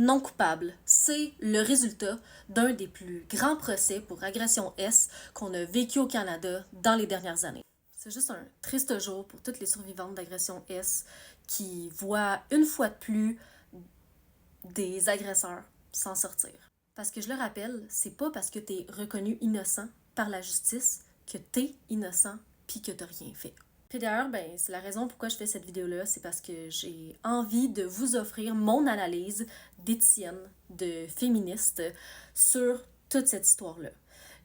non coupable. C'est le résultat d'un des plus grands procès pour agression S qu'on a vécu au Canada dans les dernières années. C'est juste un triste jour pour toutes les survivantes d'agression S qui voient une fois de plus des agresseurs s'en sortir. Parce que je le rappelle, c'est pas parce que t'es reconnu innocent par la justice que t'es innocent puis que t'as rien fait. Puis d'ailleurs, c'est la raison pourquoi je fais cette vidéo-là, c'est parce que j'ai envie de vous offrir mon analyse d'éthicienne, de féministe, sur toute cette histoire-là.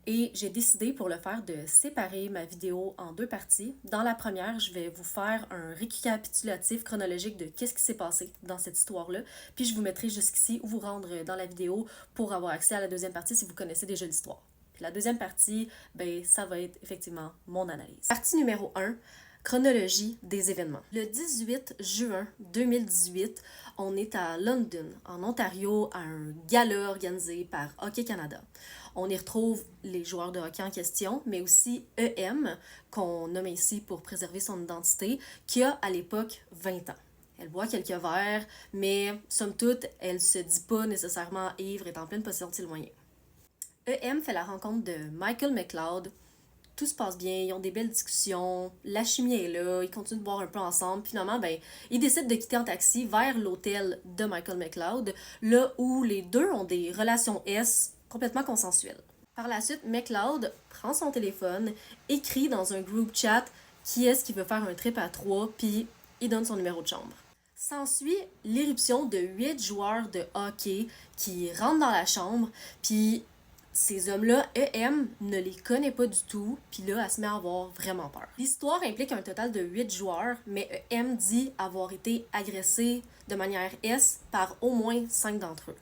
Et j'ai décidé pour le faire de séparer ma vidéo en deux parties. Dans la première, je vais vous faire un récapitulatif chronologique de qu'est-ce qui s'est passé dans cette histoire-là. Puis je vous mettrai jusqu'ici où vous rendre dans la vidéo pour avoir accès à la deuxième partie si vous connaissez déjà l'histoire. Puis la deuxième partie, ça va être effectivement mon analyse. Partie numéro 1. Chronologie des événements. Le 18 juin 2018, on est à London, en Ontario, à un gala organisé par Hockey Canada. On y retrouve les joueurs de hockey en question, mais aussi EM, qu'on nomme ici pour préserver son identité, qui a à l'époque 20 ans. Elle boit quelques verres, mais somme toute, elle se dit pas nécessairement ivre et est en pleine possession de ses moyens. EM fait la rencontre de Michael McLeod. Tout se passe bien, ils ont des belles discussions, la chimie est là, ils continuent de boire un peu ensemble. Finalement, ils décident de quitter en taxi vers l'hôtel de Michael McLeod, là où les deux ont des relations S complètement consensuelles. Par la suite, McLeod prend son téléphone, écrit dans un group chat qui est-ce qui veut faire un trip à 3, puis il donne son numéro de chambre. S'ensuit l'éruption de 8 joueurs de hockey qui rentrent dans la chambre, puis ces hommes-là, EM ne les connaît pas du tout, puis là, elle se met à avoir vraiment peur. L'histoire implique un total de 8 joueurs, mais EM dit avoir été agressée de manière S par au moins 5 d'entre eux.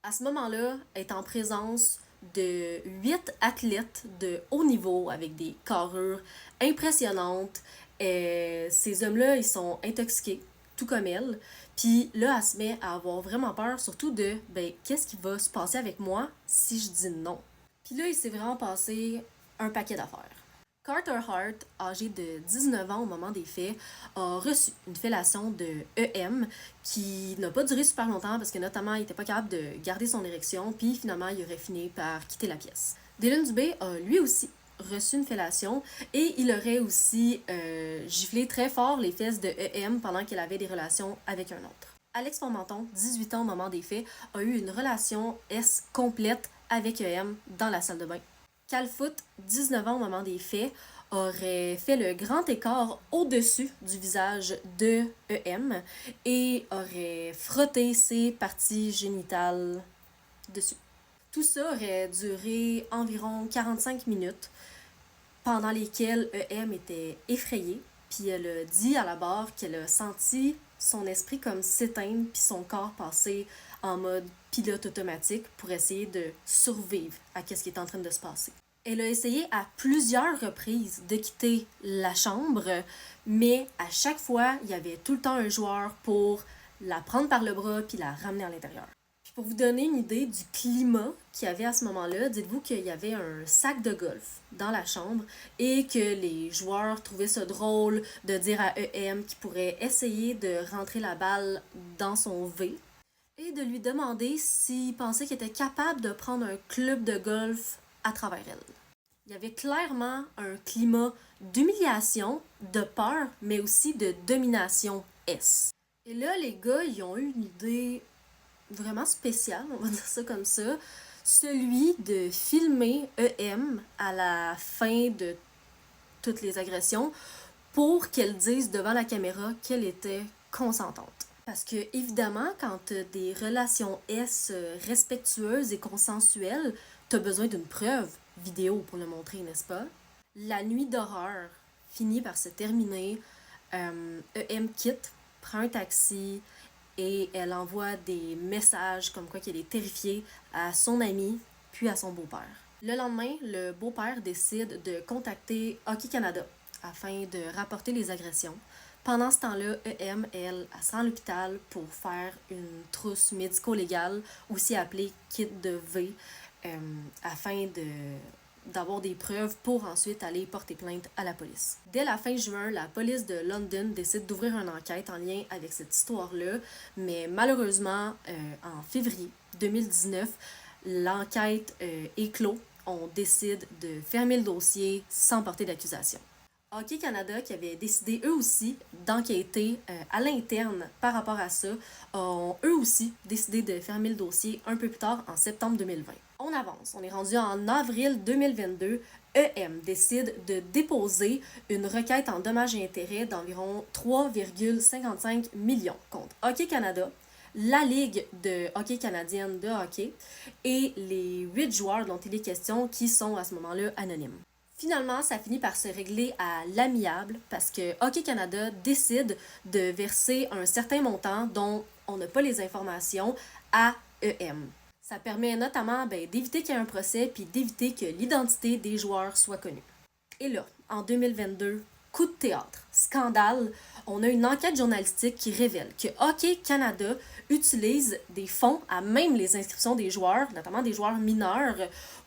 À ce moment-là, elle est en présence de 8 athlètes de haut niveau avec des carrures impressionnantes. Ces hommes-là, ils sont intoxiqués, tout comme elle. Puis là, elle se met à avoir vraiment peur, surtout de qu'est-ce qui va se passer avec moi si je dis non. Puis là, il s'est vraiment passé un paquet d'affaires. Carter Hart, âgé de 19 ans au moment des faits, a reçu une fellation de EM qui n'a pas duré super longtemps parce que notamment il n'était pas capable de garder son érection, puis finalement il aurait fini par quitter la pièce. Dylan Dubé a lui aussi reçu une fellation et il aurait aussi giflé très fort les fesses de EM pendant qu'elle avait des relations avec un autre. Alex Formenton, 18 ans au moment des faits, a eu une relation S complète avec EM dans la salle de bain. Cal Foot, 19 ans au moment des faits, aurait fait le grand écart au-dessus du visage de EM et aurait frotté ses parties génitales dessus. Tout ça aurait duré environ 45 minutes, pendant lesquelles EM était effrayée, puis elle a dit à la barre qu'elle a senti son esprit comme s'éteindre puis son corps passer en mode pilote automatique pour essayer de survivre à ce qui est en train de se passer. Elle a essayé à plusieurs reprises de quitter la chambre, mais à chaque fois, il y avait tout le temps un joueur pour la prendre par le bras puis la ramener à l'intérieur. Puis pour vous donner une idée du climat qu'il y avait à ce moment-là, dites-vous qu'il y avait un sac de golf dans la chambre et que les joueurs trouvaient ça drôle de dire à EM qu'il pourrait essayer de rentrer la balle dans son V et de lui demander s'il pensait qu'il était capable de prendre un club de golf à travers elle. Il y avait clairement un climat d'humiliation, de peur, mais aussi de domination S. Et là, les gars, ils ont eu une idée vraiment spéciale, on va dire ça comme ça, celui de filmer EM à la fin de toutes les agressions pour qu'elle dise devant la caméra qu'elle était consentante. Parce que, évidemment, quand t'as des relations S respectueuses et consensuelles, t'as besoin d'une preuve vidéo pour le montrer, n'est-ce pas? La nuit d'horreur finit par se terminer. EM quitte, prend un taxi et elle envoie des messages comme quoi qu'elle est terrifiée à son ami puis à son beau-père. Le lendemain, le beau-père décide de contacter Hockey Canada afin de rapporter les agressions. Pendant ce temps-là, EM, elle se rend à l'hôpital pour faire une trousse médico-légale, aussi appelée kit de V, afin d'avoir des preuves pour ensuite aller porter plainte à la police. Dès la fin juin, la police de London décide d'ouvrir une enquête en lien avec cette histoire-là, mais malheureusement, en février 2019, l'enquête est clos. On décide de fermer le dossier sans porter d'accusation. Hockey Canada, qui avait décidé eux aussi d'enquêter à l'interne par rapport à ça, ont eux aussi décidé de fermer le dossier un peu plus tard en septembre 2020. On avance, on est rendu en avril 2022. EM décide de déposer une requête en dommages et intérêts d'environ 3,55 millions contre Hockey Canada, la Ligue de hockey canadienne de hockey et les 8 joueurs dont il est question qui sont à ce moment-là anonymes. Finalement, ça finit par se régler à l'amiable parce que Hockey Canada décide de verser un certain montant dont on n'a pas les informations à EM. Ça permet notamment d'éviter qu'il y ait un procès puis d'éviter que l'identité des joueurs soit connue. Et là, en 2022, coup de théâtre, scandale, on a une enquête journalistique qui révèle que Hockey Canada utilise des fonds à même les inscriptions des joueurs, notamment des joueurs mineurs,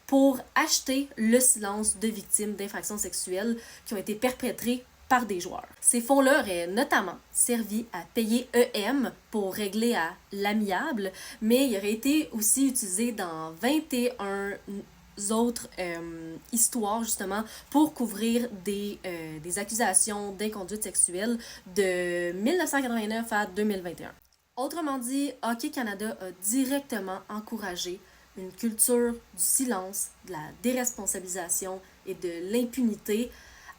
pour acheter le silence de victimes d'infractions sexuelles qui ont été perpétrées par des joueurs. Ces fonds-là auraient notamment servi à payer EM pour régler à l'amiable, mais ils auraient été aussi utilisés dans 21 autres histoires justement pour couvrir des accusations d'inconduite sexuelle de 1989 à 2021. Autrement dit, Hockey Canada a directement encouragé une culture du silence, de la déresponsabilisation et de l'impunité,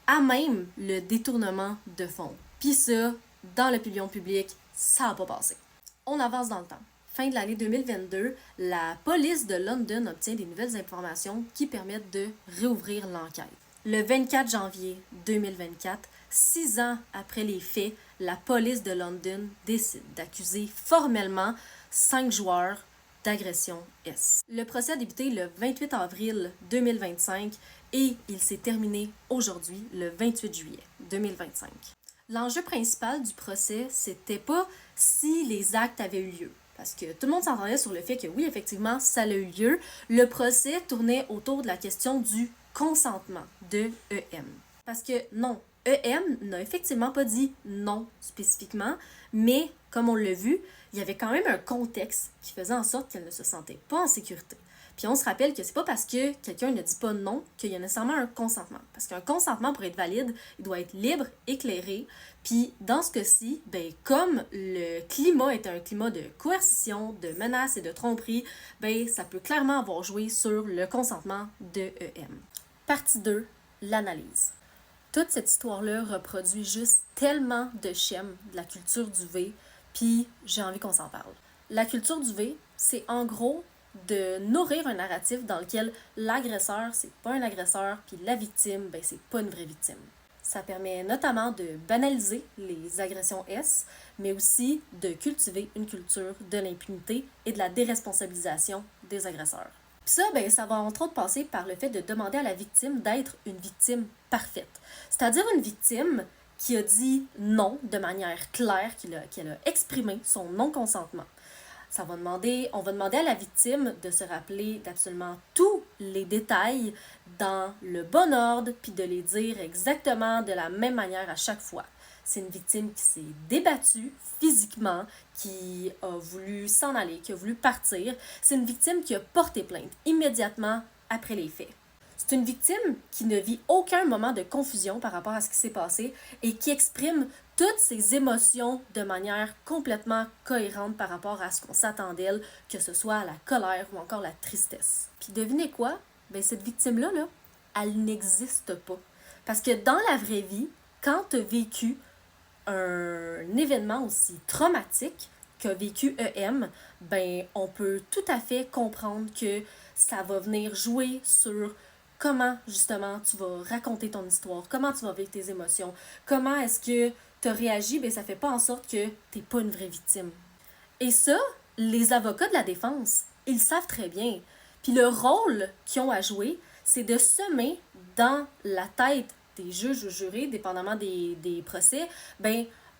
à même le détournement de fonds. Puis ça, dans l'opinion publique, ça n'a pas passé. On avance dans le temps. Fin de l'année 2022, la police de London obtient des nouvelles informations qui permettent de réouvrir l'enquête. Le 24 janvier 2024, 6 ans après les faits, la police de London décide d'accuser formellement 5 joueurs d'agression S. Le procès a débuté le 28 avril 2025 et il s'est terminé aujourd'hui, le 28 juillet 2025. L'enjeu principal du procès, c'était pas si les actes avaient eu lieu. Parce que tout le monde s'entendait sur le fait que oui, effectivement, ça a eu lieu. Le procès tournait autour de la question du consentement de EM. Parce que non, EM n'a effectivement pas dit non spécifiquement, mais comme on l'a vu, il y avait quand même un contexte qui faisait en sorte qu'elle ne se sentait pas en sécurité. Puis on se rappelle que c'est pas parce que quelqu'un ne dit pas non qu'il y a nécessairement un consentement. Parce qu'un consentement, pour être valide, il doit être libre, éclairé. Puis dans ce cas-ci, comme le climat est un climat de coercition, de menace et de tromperie, ça peut clairement avoir joué sur le consentement de EM. Partie 2, l'analyse. Toute cette histoire-là reproduit juste tellement de schèmes de la culture du V, puis j'ai envie qu'on s'en parle. La culture du V, c'est en gros de nourrir un narratif dans lequel l'agresseur, c'est pas un agresseur, puis la victime, c'est pas une vraie victime. Ça permet notamment de banaliser les agressions S, mais aussi de cultiver une culture de l'impunité et de la déresponsabilisation des agresseurs. Puis ça, ça va entre autres passer par le fait de demander à la victime d'être une victime parfaite. C'est-à-dire une victime qui a dit non de manière claire, qu'elle a exprimé son non-consentement. On va demander à la victime de se rappeler d'absolument tous les détails dans le bon ordre, puis de les dire exactement de la même manière à chaque fois. C'est une victime qui s'est débattue physiquement, qui a voulu s'en aller, qui a voulu partir. C'est une victime qui a porté plainte immédiatement après les faits. C'est une victime qui ne vit aucun moment de confusion par rapport à ce qui s'est passé et qui exprime toutes ses émotions de manière complètement cohérente par rapport à ce qu'on s'attend d'elle, que ce soit la colère ou encore la tristesse. Puis devinez quoi? Cette victime-là, elle n'existe pas. Parce que dans la vraie vie, quand tu as vécu un événement aussi traumatique qu'a vécu EM, on peut tout à fait comprendre que ça va venir jouer sur comment, justement, tu vas raconter ton histoire, comment tu vas vivre tes émotions, comment est-ce que tu as réagi, ça fait pas en sorte que t'es pas une vraie victime. Et ça, les avocats de la défense, ils savent très bien. Puis le rôle qu'ils ont à jouer, c'est de semer dans la tête des juges ou jurés, dépendamment des procès,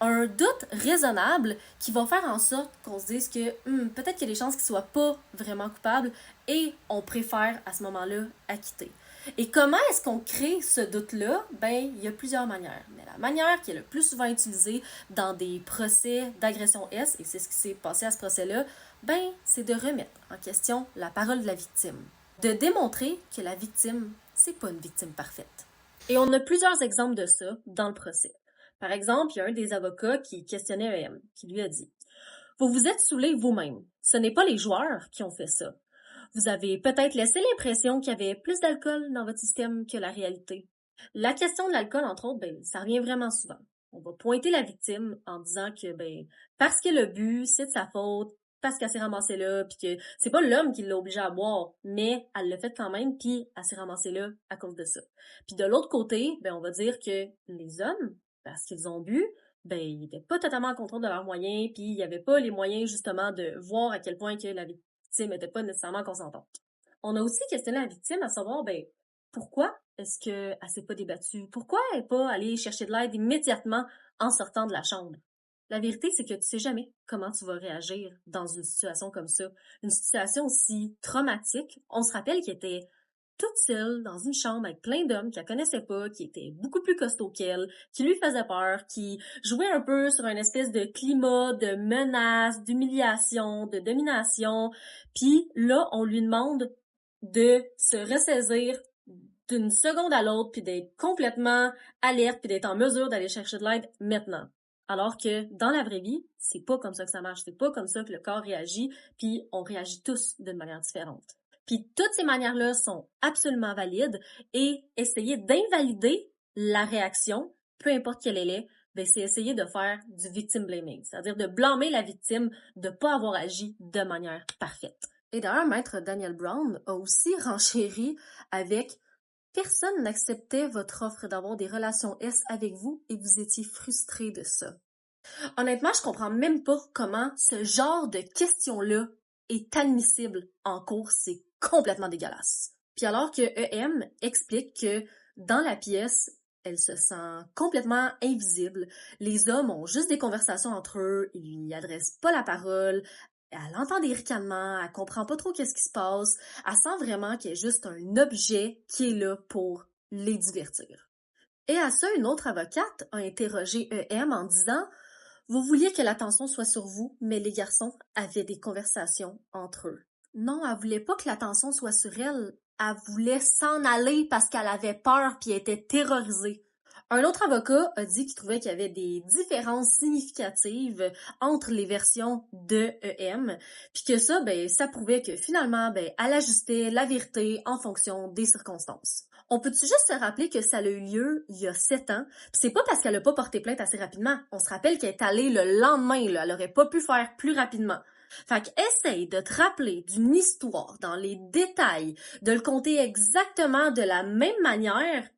un doute raisonnable qui va faire en sorte qu'on se dise que peut-être qu'il y a des chances qu'il ne soit pas vraiment coupable et on préfère à ce moment-là acquitter. Et comment est-ce qu'on crée ce doute-là? Ben, il y a plusieurs manières. Mais la manière qui est le plus souvent utilisée dans des procès d'agression S, et c'est ce qui s'est passé à ce procès-là, ben, c'est de remettre en question la parole de la victime. De démontrer que la victime, c'est pas une victime parfaite. Et on a plusieurs exemples de ça dans le procès. Par exemple, il y a un des avocats qui questionnait EM, qui lui a dit « Vous vous êtes saoulé vous-même. Ce n'est pas les joueurs qui ont fait ça. Vous avez peut-être laissé l'impression qu'il y avait plus d'alcool dans votre système que la réalité. » La question de l'alcool, entre autres, ben, ça revient vraiment souvent. On va pointer la victime en disant que ben parce qu'elle a bu, c'est de sa faute, parce qu'elle s'est ramassée là, puis que c'est pas l'homme qui l'a obligée à boire, mais elle l'a fait quand même, puis elle s'est ramassée là à cause de ça. Puis de l'autre côté, ben on va dire que les hommes, parce qu'ils ont bu, ben ils n'étaient pas totalement en contrôle de leurs moyens, puis il n'y avait pas les moyens justement de voir à quel point que la victime n'était pas nécessairement consentante. On a aussi questionné la victime à savoir, ben pourquoi est-ce qu'elle s'est pas débattue? Pourquoi elle n'est pas allée chercher de l'aide immédiatement en sortant de la chambre? La vérité, c'est que tu sais jamais comment tu vas réagir dans une situation comme ça. Une situation aussi traumatique. On se rappelle qu'elle était toute seule dans une chambre avec plein d'hommes qu'elle connaissait pas, qui étaient beaucoup plus costauds qu'elle, qui lui faisaient peur, qui jouaient un peu sur une espèce de climat de menace, d'humiliation, de domination. Puis là, on lui demande de se ressaisir d'une seconde à l'autre, puis d'être complètement alerte, puis d'être en mesure d'aller chercher de l'aide maintenant. Alors que dans la vraie vie, c'est pas comme ça que ça marche, c'est pas comme ça que le corps réagit, puis on réagit tous d'une manière différente. Puis toutes ces manières-là sont absolument valides et essayer d'invalider la réaction, peu importe quelle elle est, ben c'est essayer de faire du victim blaming, c'est-à-dire de blâmer la victime de pas avoir agi de manière parfaite. Et d'ailleurs, maître Daniel Brown a aussi renchéri avec « Personne n'acceptait votre offre d'avoir des relations S avec vous et vous étiez frustré de ça. » Honnêtement, je comprends même pas comment ce genre de question-là est admissible en cours, c'est complètement dégueulasse. Puis alors que EM explique que dans la pièce, elle se sent complètement invisible. Les hommes ont juste des conversations entre eux, ils lui adressent pas la parole, elle entend des ricanements, elle comprend pas trop qu'est-ce qui se passe, elle sent vraiment qu'il y a juste un objet qui est là pour les divertir. Et à ça, une autre avocate a interrogé EM en disant « Vous vouliez que l'attention soit sur vous, mais les garçons avaient des conversations entre eux. » Non, elle voulait pas que l'attention soit sur elle. Elle voulait s'en aller parce qu'elle avait peur puis elle était terrorisée. Un autre avocat a dit qu'il trouvait qu'il y avait des différences significatives entre les versions de EM, puis que ça, ben, ça prouvait que finalement, ben, elle ajustait la vérité en fonction des circonstances. On peut-tu juste se rappeler que ça a eu lieu il y a 7 ans, puis c'est pas parce qu'elle a pas porté plainte assez rapidement. On se rappelle qu'elle est allée le lendemain, là, elle aurait pas pu faire plus rapidement. Fait qu'essaye de te rappeler d'une histoire dans les détails, de le compter exactement de la même manière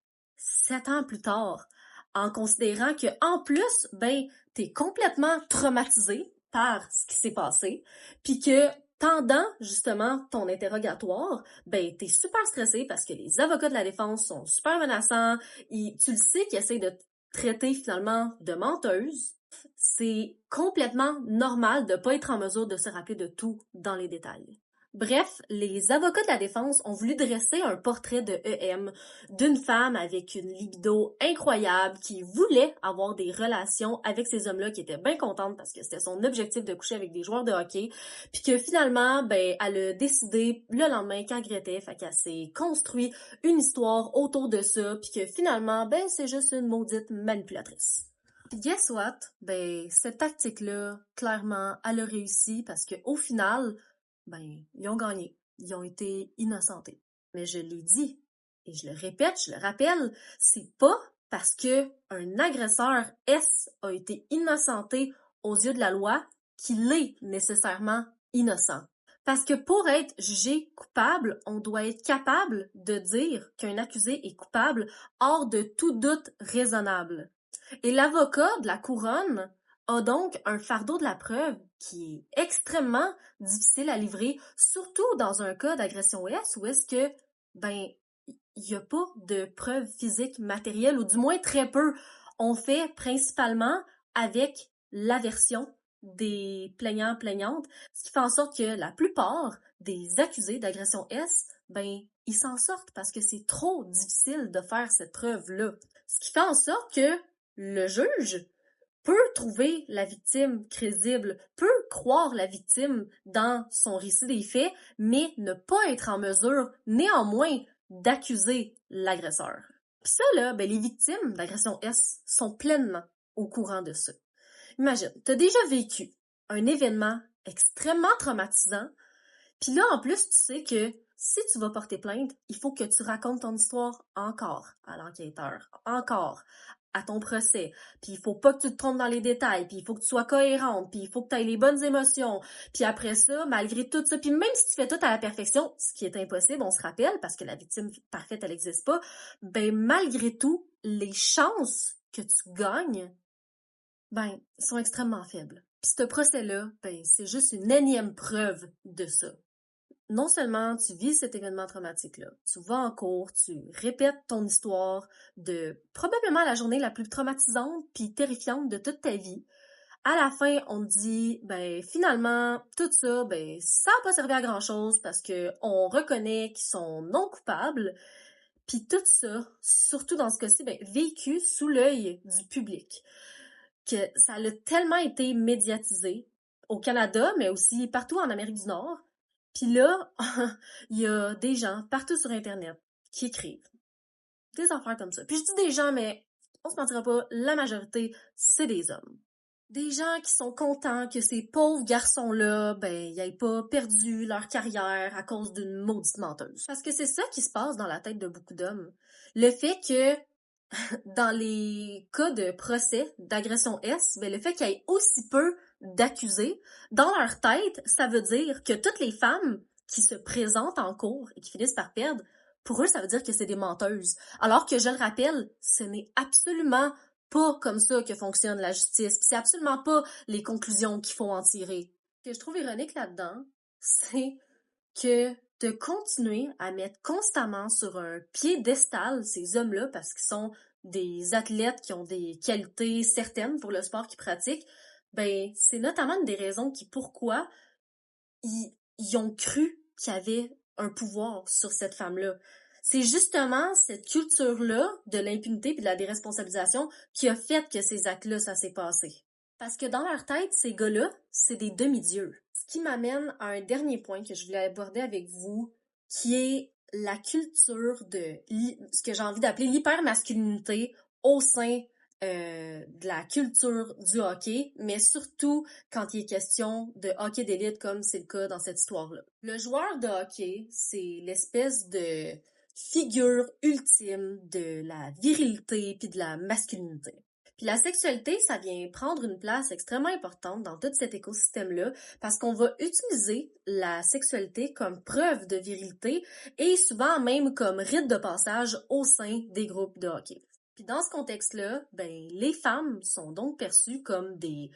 7 ans plus tard, en considérant que en plus, ben, t'es complètement traumatisé par ce qui s'est passé, puis que pendant justement ton interrogatoire, ben t'es super stressé parce que les avocats de la défense sont super menaçants, tu le sais qu'ils essayent de te traiter finalement de menteuse. C'est complètement normal de pas être en mesure de se rappeler de tout dans les détails. Bref, les avocats de la défense ont voulu dresser un portrait de EM, d'une femme avec une libido incroyable qui voulait avoir des relations avec ces hommes-là, qui était bien contente parce que c'était son objectif de coucher avec des joueurs de hockey, puis que finalement, ben, elle a décidé le lendemain qu'elle regrettait, fait qu'elle s'est construit une histoire autour de ça, puis que finalement, ben, c'est juste une maudite manipulatrice. Puis guess what? Ben, cette tactique-là, clairement, elle a réussi parce que au final, ben, ils ont gagné. Ils ont été innocentés. Mais je l'ai dit, et je le répète, je le rappelle, c'est pas parce que un agresseur S a été innocenté aux yeux de la loi qu'il est nécessairement innocent. Parce que pour être jugé coupable, on doit être capable de dire qu'un accusé est coupable hors de tout doute raisonnable. Et l'avocat de la couronne a donc un fardeau de la preuve qui est extrêmement difficile à livrer, surtout dans un cas d'agression S où est-ce que, ben, il n'y a pas de preuves physiques matérielles, ou du moins très peu. On fait principalement avec la version des plaignants-plaignantes, ce qui fait en sorte que la plupart des accusés d'agression S, ils s'en sortent parce que c'est trop difficile de faire cette preuve-là. Ce qui fait en sorte que le juge peut trouver la victime crédible, peut croire la victime dans son récit des faits, mais ne pas être en mesure, néanmoins, d'accuser l'agresseur. Puis ça, là, les victimes d'agression S sont pleinement au courant de ça. Imagine, t'as déjà vécu un événement extrêmement traumatisant, puis là, en plus, tu sais que si tu vas porter plainte, il faut que tu racontes ton histoire encore à l'enquêteur, encore à ton procès, puis il faut pas que tu te trompes dans les détails, puis il faut que tu sois cohérente, puis il faut que tu aies les bonnes émotions, puis après ça, malgré tout ça, puis même si tu fais tout à la perfection, ce qui est impossible, on se rappelle, parce que la victime parfaite, elle n'existe pas, malgré tout, les chances que tu gagnes, sont extrêmement faibles. Puis ce procès-là, c'est juste une énième preuve de ça. Non seulement tu vis cet événement traumatique-là, tu vas en cours, tu répètes ton histoire de probablement la journée la plus traumatisante puis terrifiante de toute ta vie. À la fin, on te dit, finalement, tout ça, ça n'a pas servi à grand-chose parce que on reconnaît qu'ils sont non coupables. Puis tout ça, surtout dans ce cas-ci, vécu sous l'œil du public. Que ça a tellement été médiatisé au Canada, mais aussi partout en Amérique du Nord. Puis là, il y a des gens partout sur Internet qui écrivent des affaires comme ça. Puis je dis des gens, mais on se mentira pas, la majorité, c'est des hommes. Des gens qui sont contents que ces pauvres garçons-là, ils aient pas perdu leur carrière à cause d'une maudite menteuse. Parce que c'est ça qui se passe dans la tête de beaucoup d'hommes. Le fait que dans les cas de procès d'agression S, le fait qu'il y ait aussi peu d'accusés, dans leur tête, ça veut dire que toutes les femmes qui se présentent en cours et qui finissent par perdre, pour eux, ça veut dire que c'est des menteuses. Alors que, je le rappelle, ce n'est absolument pas comme ça que fonctionne la justice. C'est absolument pas les conclusions qu'il faut en tirer. Ce que je trouve ironique là-dedans, c'est que de continuer à mettre constamment sur un piédestal ces hommes-là parce qu'ils sont des athlètes qui ont des qualités certaines pour le sport qu'ils pratiquent, c'est notamment une des raisons pourquoi ils ont cru qu'il y avait un pouvoir sur cette femme-là. C'est justement cette culture-là de l'impunité et de la déresponsabilisation qui a fait que ces actes-là, ça s'est passé. Parce que dans leur tête, ces gars-là, c'est des demi-dieux. Ce qui m'amène à un dernier point que je voulais aborder avec vous, qui est la culture de ce que j'ai envie d'appeler l'hypermasculinité au sein de la culture du hockey, mais surtout quand il est question de hockey d'élite comme c'est le cas dans cette histoire-là. Le joueur de hockey, c'est l'espèce de figure ultime de la virilité puis de la masculinité. Puis la sexualité, ça vient prendre une place extrêmement importante dans tout cet écosystème-là parce qu'on va utiliser la sexualité comme preuve de virilité et souvent même comme rite de passage au sein des groupes de hockey. Puis dans ce contexte-là, les femmes sont donc perçues comme des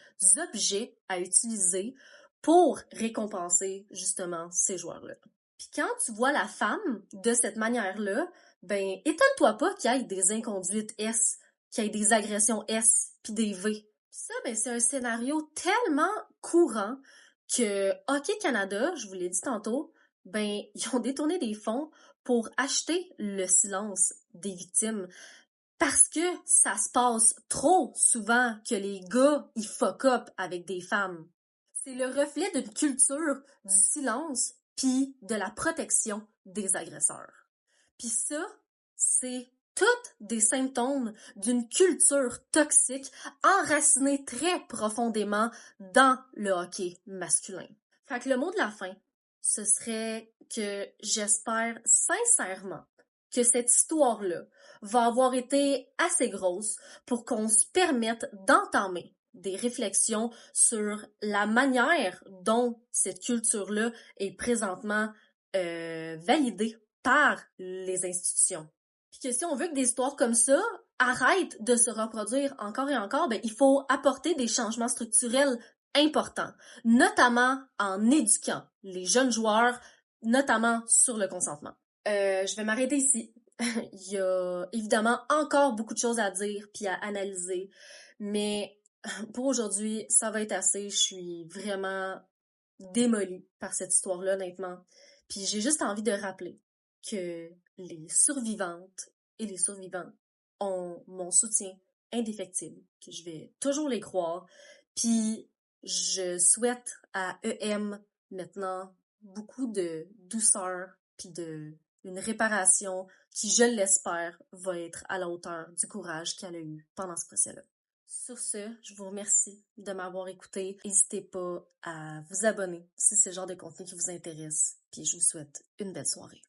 objets à utiliser pour récompenser justement ces joueurs-là. Puis quand tu vois la femme de cette manière-là, étonne-toi pas qu'il y ait des inconduites S, qu'il y ait des agressions S puis des V. Puis ça, c'est un scénario tellement courant que Hockey Canada, je vous l'ai dit tantôt, ils ont détourné des fonds pour acheter le silence des victimes. Parce que ça se passe trop souvent que les gars, ils fuck up avec des femmes. C'est le reflet d'une culture du silence puis de la protection des agresseurs. Puis ça, c'est toutes des symptômes d'une culture toxique enracinée très profondément dans le hockey masculin. Fait que le mot de la fin, ce serait que j'espère sincèrement que cette histoire-là va avoir été assez grosse pour qu'on se permette d'entamer des réflexions sur la manière dont cette culture-là est présentement validée par les institutions. Puis que si on veut que des histoires comme ça arrêtent de se reproduire encore et encore, il faut apporter des changements structurels importants, notamment en éduquant les jeunes joueurs, notamment sur le consentement. Je vais m'arrêter ici. Il y a évidemment encore beaucoup de choses à dire puis à analyser, mais pour aujourd'hui, ça va être assez. Je suis vraiment démolie par cette histoire-là, honnêtement. Puis j'ai juste envie de rappeler que les survivantes et les survivants ont mon soutien indéfectible, que je vais toujours les croire. Puis je souhaite à EM maintenant beaucoup de douceur, puis de une réparation qui, je l'espère, va être à la hauteur du courage qu'elle a eu pendant ce procès-là. Sur ce, je vous remercie de m'avoir écouté. N'hésitez pas à vous abonner si c'est le genre de contenu qui vous intéresse. Puis je vous souhaite une belle soirée.